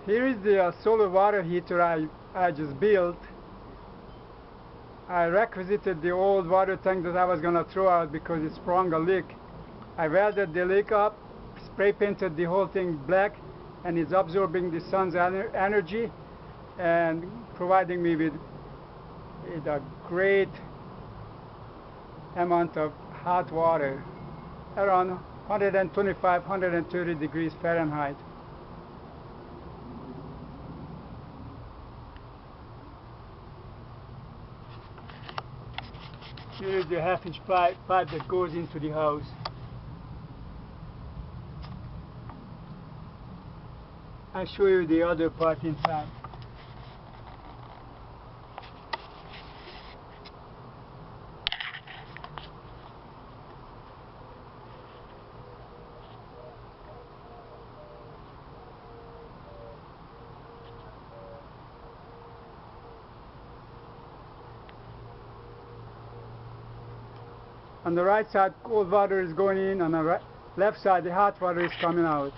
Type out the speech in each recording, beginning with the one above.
Here is the solar water heater I just built. I requisited the old water tank that I was going to throw out because it sprung a leak. I welded the leak up, spray painted the whole thing black, and it's absorbing the sun's energy and providing me with a great amount of hot water, around 125, 130 degrees Fahrenheit. Here is the half-inch pipe that goes into the house. I'll show you the other part inside. On the right side, cold water is going in. On the left side, the hot water is coming out.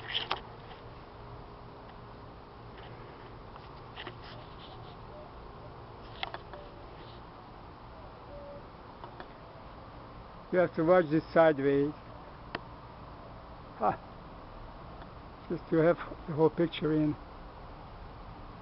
You have to watch this sideways. Just to have the whole picture in.